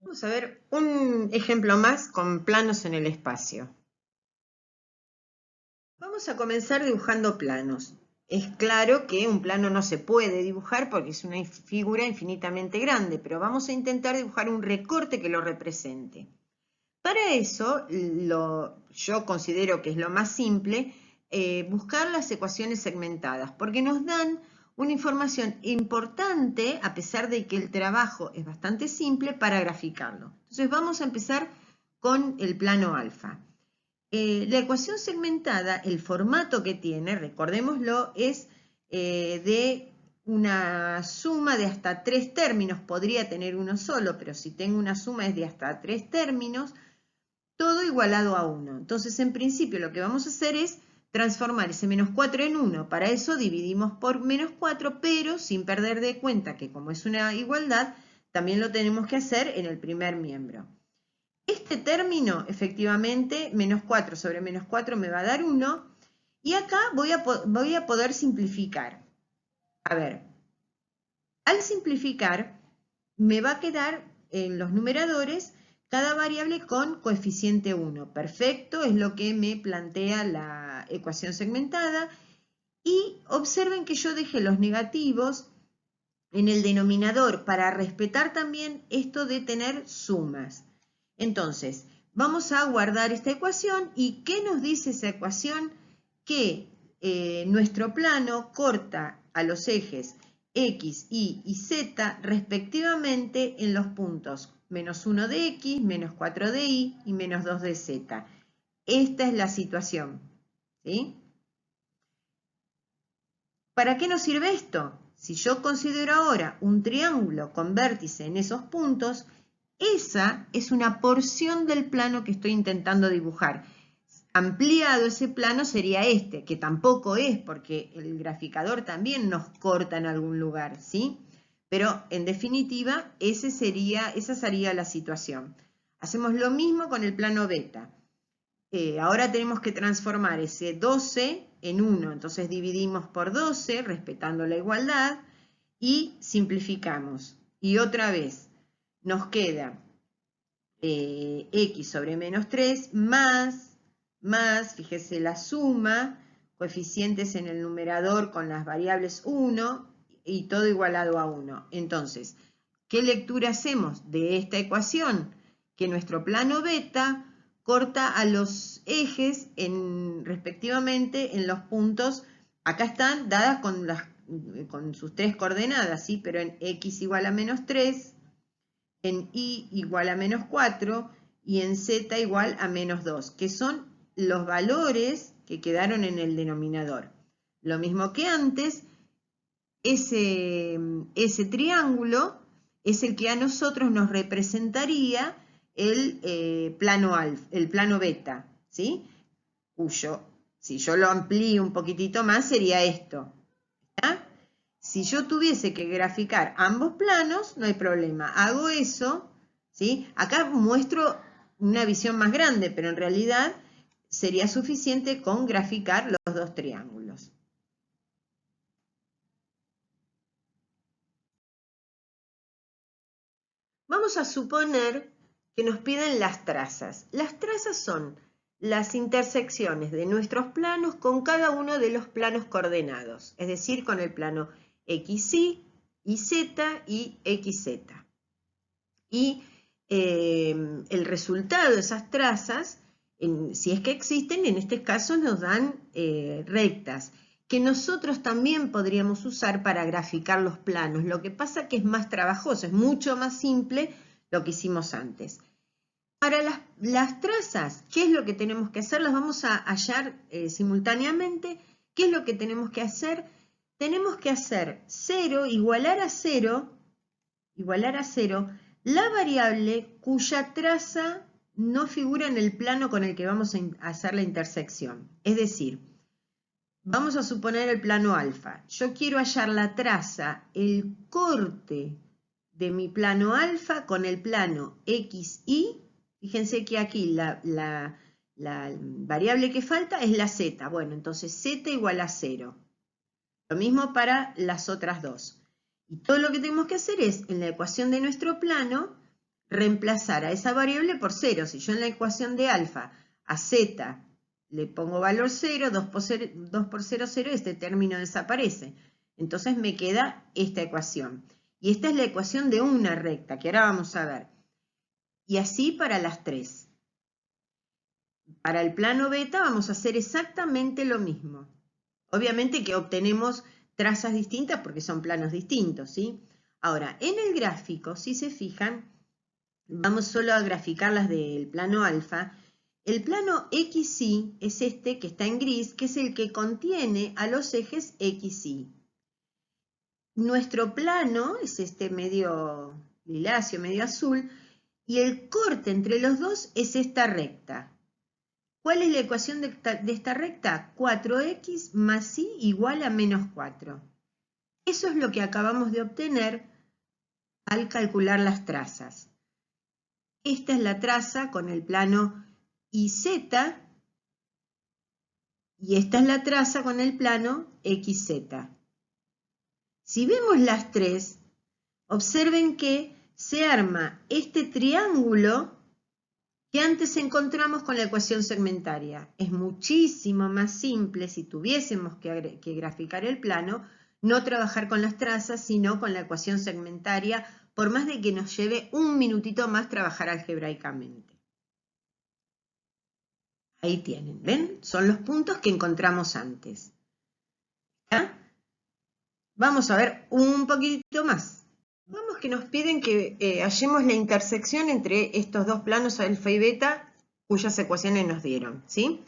Vamos a ver un ejemplo más con planos en el espacio. Vamos a comenzar dibujando planos. Es claro que un plano no se puede dibujar porque es una figura infinitamente grande, pero vamos a intentar dibujar un recorte que lo represente. Para eso, yo considero que es lo más simple, buscar las ecuaciones segmentadas, porque nos dan una información importante, a pesar de que el trabajo es bastante simple, para graficarlo. Entonces vamos a empezar con el plano alfa. La ecuación segmentada, el formato que tiene, recordémoslo, es de una suma de hasta 3 términos. Podría tener uno solo, pero si tengo una suma es de hasta 3 términos, todo igualado a 1. Entonces, en principio, lo que vamos a hacer es transformar ese menos 4 en 1. Para eso dividimos por menos 4, pero sin perder de cuenta que como es una igualdad, también lo tenemos que hacer en el primer miembro. Este término, efectivamente, menos 4 sobre menos 4 me va a dar 1. Y acá voy a poder simplificar. A ver, al simplificar, me va a quedar en los numeradores cada variable con coeficiente 1. Perfecto, es lo que me plantea la ecuación segmentada. Y observen que yo dejé los negativos en el denominador para respetar también esto de tener sumas. Entonces, vamos a guardar esta ecuación. ¿Y qué nos dice esa ecuación? Que nuestro plano corta a los ejes X, Y y Z respectivamente en los puntos menos 1 de X, menos 4 de Y y menos 2 de Z. Esta es la situación, ¿sí? ¿Para qué nos sirve esto? Si yo considero ahora un triángulo con vértice en esos puntos, esa es una porción del plano que estoy intentando dibujar. Ampliado ese plano sería este, que tampoco es porque el graficador también nos corta en algún lugar, ¿sí? Pero en definitiva, esa sería la situación. Hacemos lo mismo con el plano beta. Ahora tenemos que transformar ese 12 en 1, entonces dividimos por 12, respetando la igualdad, y simplificamos. Y otra vez, nos queda x sobre menos 3 más, fíjese la suma, coeficientes en el numerador con las variables 1 y todo igualado a 1. Entonces, ¿qué lectura hacemos de esta ecuación? Que nuestro plano beta corta a los ejes respectivamente en los puntos, acá están dadas con sus 3 coordenadas, ¿sí? Pero en x igual a menos 3, en y igual a menos 4 y en z igual a menos 2, que son los valores que quedaron en el denominador. Lo mismo que antes, ese triángulo es el que a nosotros nos representaría el plano beta, ¿sí? Cuyo, si yo lo amplío un poquitito más, sería esto. ¿Está? Si yo tuviese que graficar ambos planos, no hay problema. Hago eso, ¿sí? Acá muestro una visión más grande, pero en realidad sería suficiente con graficar los dos triángulos. Vamos a suponer que nos piden las trazas. Las trazas son las intersecciones de nuestros planos con cada uno de los planos coordenados, es decir, con el plano XY, YZ y XZ. Y el resultado de esas trazas, si es que existen, en este caso nos dan rectas, que nosotros también podríamos usar para graficar los planos. Lo que pasa que es más trabajoso, es mucho más simple lo que hicimos antes. Para las trazas, ¿qué es lo que tenemos que hacer? Las vamos a hallar simultáneamente. ¿Qué es lo que tenemos que hacer? Tenemos que hacer 0, igualar a 0, la variable cuya traza no figura en el plano con el que vamos a hacer la intersección. Es decir, vamos a suponer el plano alfa. Yo quiero hallar la traza, el corte de mi plano alfa con el plano XY. Fíjense que aquí la variable que falta es la z. Bueno, entonces z igual a 0. Lo mismo para las otras dos. Y todo lo que tenemos que hacer es, en la ecuación de nuestro plano, reemplazar a esa variable por 0. Si yo en la ecuación de alfa a z le pongo valor 0, 2 por 0, 0, este término desaparece. Entonces me queda esta ecuación. Y esta es la ecuación de una recta, que ahora vamos a ver. Y así para las 3. Para el plano beta vamos a hacer exactamente lo mismo. Obviamente que obtenemos trazas distintas porque son planos distintos, ¿sí? Ahora, en el gráfico, si se fijan, vamos solo a graficar las del plano alfa. El plano XY es este que está en gris, que es el que contiene a los ejes XY. Nuestro plano es este medio liláceo, medio azul, y el corte entre los dos es esta recta. ¿Cuál es la ecuación de esta recta? 4x más y igual a menos 4. Eso es lo que acabamos de obtener al calcular las trazas. Esta es la traza con el plano YZ y esta es la traza con el plano XZ. Si vemos las tres, observen que se arma este triángulo que antes encontramos con la ecuación segmentaria. Es muchísimo más simple, si tuviésemos que graficar el plano, no trabajar con las trazas, sino con la ecuación segmentaria, por más de que nos lleve un minutito más trabajar algebraicamente. Ahí tienen, ¿ven? Son los puntos que encontramos antes. ¿Ya? Vamos a ver un poquitito más. Vamos que nos piden que hallemos la intersección entre estos dos planos alfa y beta cuyas ecuaciones nos dieron, ¿sí?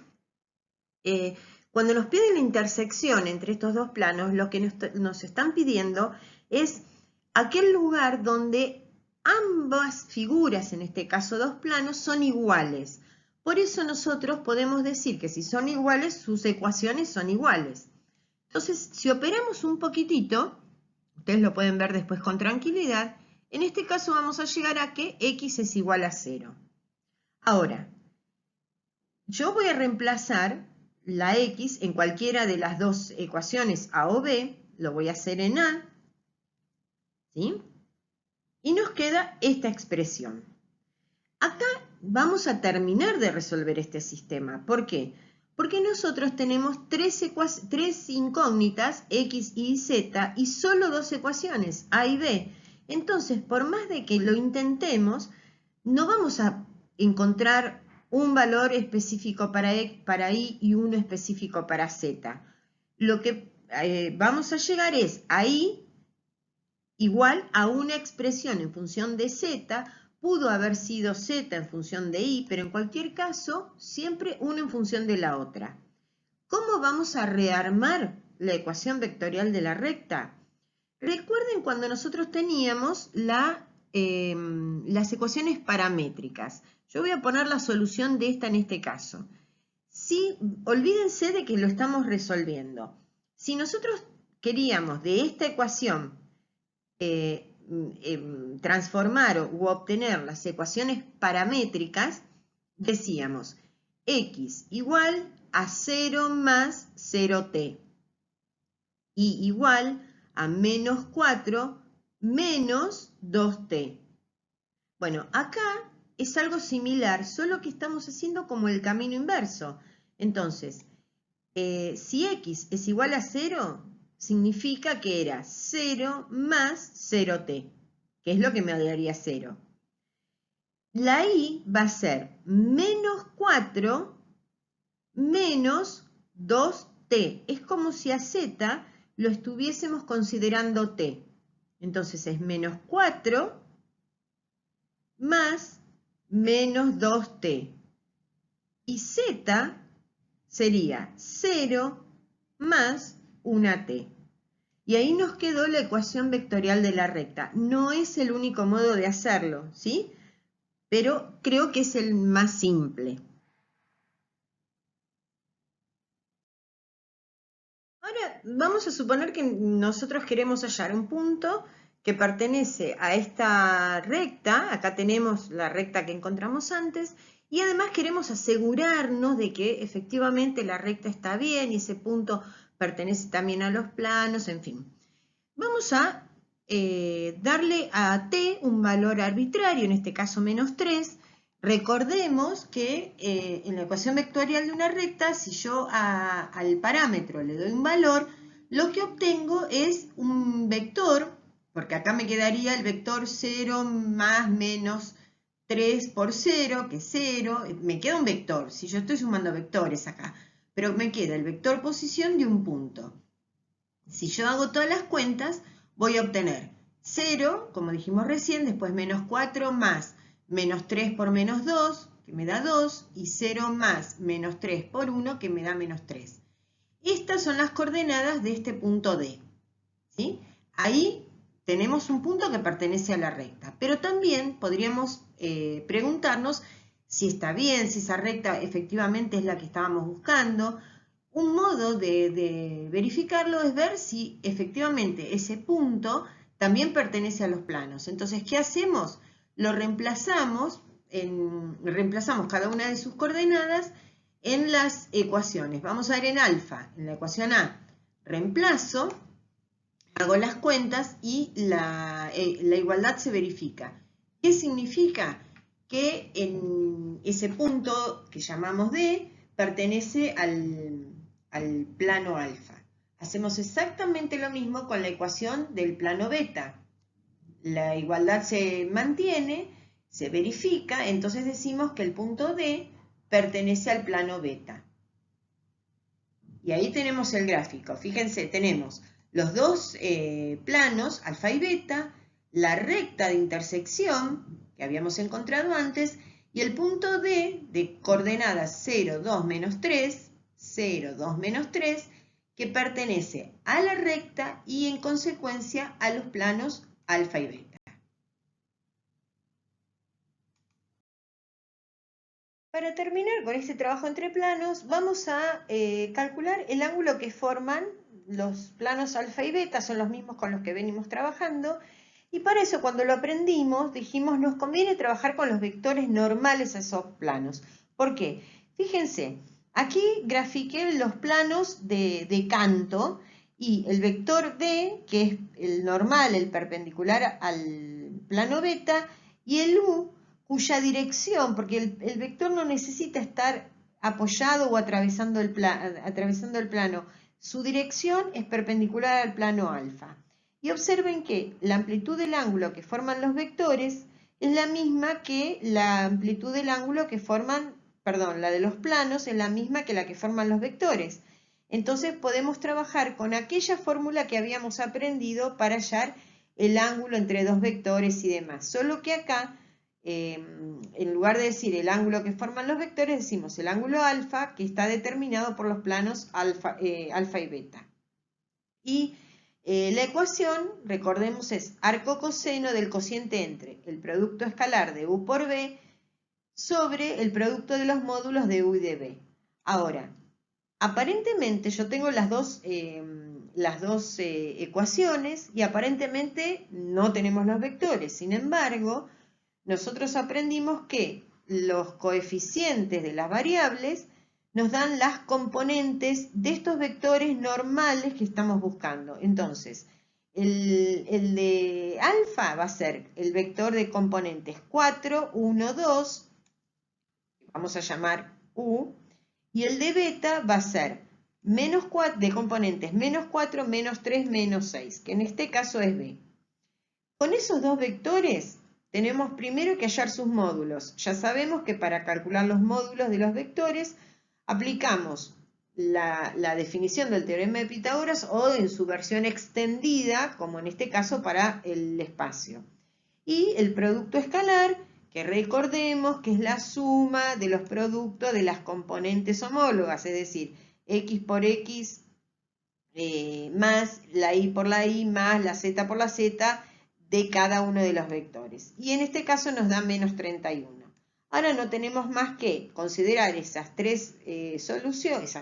Cuando nos piden la intersección entre estos dos planos, lo que nos están pidiendo es aquel lugar donde ambas figuras, en este caso dos planos, son iguales. Por eso nosotros podemos decir que si son iguales, sus ecuaciones son iguales. Entonces, si operamos un poquitito, ustedes lo pueden ver después con tranquilidad, en este caso vamos a llegar a que x es igual a 0. Ahora, yo voy a reemplazar la x en cualquiera de las dos ecuaciones a o b, lo voy a hacer en a, ¿sí? Y nos queda esta expresión. Acá vamos a terminar de resolver este sistema. ¿Por qué? Porque nosotros tenemos tres incógnitas, x, y, z, y solo dos ecuaciones, a y b. Entonces, por más de que lo intentemos, no vamos a encontrar un valor específico para y y uno específico para z. Lo que vamos a llegar es a y igual a una expresión en función de z. Pudo haber sido z en función de y, pero en cualquier caso, siempre una en función de la otra. ¿Cómo vamos a rearmar la ecuación vectorial de la recta? Recuerden cuando nosotros teníamos las ecuaciones paramétricas. Yo voy a poner la solución de esta en este caso. Olvídense de que lo estamos resolviendo. Si nosotros queríamos de esta ecuación transformar u obtener las ecuaciones paramétricas, decíamos x igual a 0 más 0t y igual a menos 4 menos 2t. Bueno, acá es algo similar, solo que estamos haciendo como el camino inverso. Entonces, si x es igual a 0, significa que era 0 más 0t, que es lo que me daría 0. La y va a ser menos 4 menos 2t. Es como si a z lo estuviésemos considerando t. Entonces es menos 4 más menos 2t. Y z sería 0 más una t. Y ahí nos quedó la ecuación vectorial de la recta. No es el único modo de hacerlo, ¿sí? Pero creo que es el más simple. Ahora vamos a suponer que nosotros queremos hallar un punto que pertenece a esta recta. Acá tenemos la recta que encontramos antes. Y además queremos asegurarnos de que efectivamente la recta está bien y ese punto pertenece también a los planos, en fin. Vamos a darle a t un valor arbitrario, en este caso menos 3. Recordemos que en la ecuación vectorial de una recta, si yo al parámetro le doy un valor, lo que obtengo es un vector, porque acá me quedaría el vector 0 más menos 3 por 0, que es 0, me queda un vector, si yo estoy sumando vectores acá, pero me queda el vector posición de un punto. Si yo hago todas las cuentas, voy a obtener 0, como dijimos recién, después menos 4 más menos 3 por menos 2, que me da 2, y 0 más menos 3 por 1, que me da menos 3. Estas son las coordenadas de este punto D, ¿sí? Ahí tenemos un punto que pertenece a la recta, pero también podríamos preguntarnos si está bien, si esa recta efectivamente es la que estábamos buscando. Un modo de verificarlo es ver si efectivamente ese punto también pertenece a los planos. Entonces, ¿qué hacemos? Lo reemplazamos cada una de sus coordenadas en las ecuaciones. Vamos a ver en alfa, en la ecuación A, reemplazo, hago las cuentas y la igualdad se verifica. ¿Qué significa? Que en ese punto que llamamos D pertenece al plano alfa. Hacemos exactamente lo mismo con la ecuación del plano beta. La igualdad se mantiene, se verifica, entonces decimos que el punto D pertenece al plano beta. Y ahí tenemos el gráfico. Fíjense, tenemos los dos planos, alfa y beta, la recta de intersección que habíamos encontrado antes, y el punto D de coordenadas 0, 2, menos 3, 0, 2, menos 3, que pertenece a la recta y en consecuencia a los planos alfa y beta. Para terminar con este trabajo entre planos, vamos a calcular el ángulo que forman los planos alfa y beta, son los mismos con los que venimos trabajando, y para eso cuando lo aprendimos dijimos nos conviene trabajar con los vectores normales a esos planos. ¿Por qué? Fíjense, aquí grafiqué los planos de canto y el vector D, que es el normal, el perpendicular al plano beta, y el U, cuya dirección, porque el vector no necesita estar apoyado o atravesando el plano, su dirección es perpendicular al plano alfa. Y observen que la amplitud del ángulo que forman los vectores es la misma que la amplitud del ángulo que forman, perdón, la de los planos es la misma que la que forman los vectores. Entonces podemos trabajar con aquella fórmula que habíamos aprendido para hallar el ángulo entre dos vectores y demás. Solo que acá, en lugar de decir el ángulo que forman los vectores, decimos el ángulo alfa, que está determinado por los planos alfa y beta. Y la ecuación, recordemos, es arco coseno del cociente entre el producto escalar de u por b sobre el producto de los módulos de u y de b. Ahora, aparentemente yo tengo las dos ecuaciones y aparentemente no tenemos los vectores. Sin embargo, nosotros aprendimos que los coeficientes de las variables nos dan las componentes de estos vectores normales que estamos buscando. Entonces, el de alfa va a ser el vector de componentes 4, 1, 2, vamos a llamar U, y el de beta va a ser menos 4, de componentes menos 4, menos 3, menos 6, que en este caso es B. Con esos dos vectores tenemos primero que hallar sus módulos. Ya sabemos que para calcular los módulos de los vectores aplicamos la definición del teorema de Pitágoras o en su versión extendida, como en este caso para el espacio. Y el producto escalar, que recordemos que es la suma de los productos de las componentes homólogas, es decir, x por x más la y por la y más la z por la z de cada uno de los vectores. Y en este caso nos da menos 31. Ahora no tenemos más que considerar esas tres soluciones,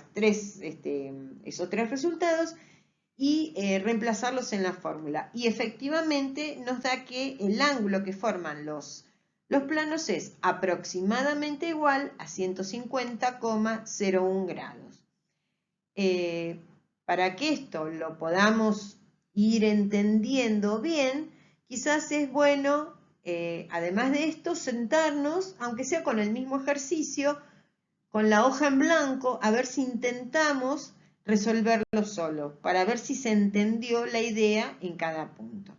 esos tres resultados y reemplazarlos en la fórmula. Y efectivamente nos da que el ángulo que forman los planos es aproximadamente igual a 150,01 grados. Para que esto lo podamos ir entendiendo bien, quizás es bueno, además de esto, sentarnos, aunque sea con el mismo ejercicio, con la hoja en blanco, a ver si intentamos resolverlo solo, para ver si se entendió la idea en cada punto.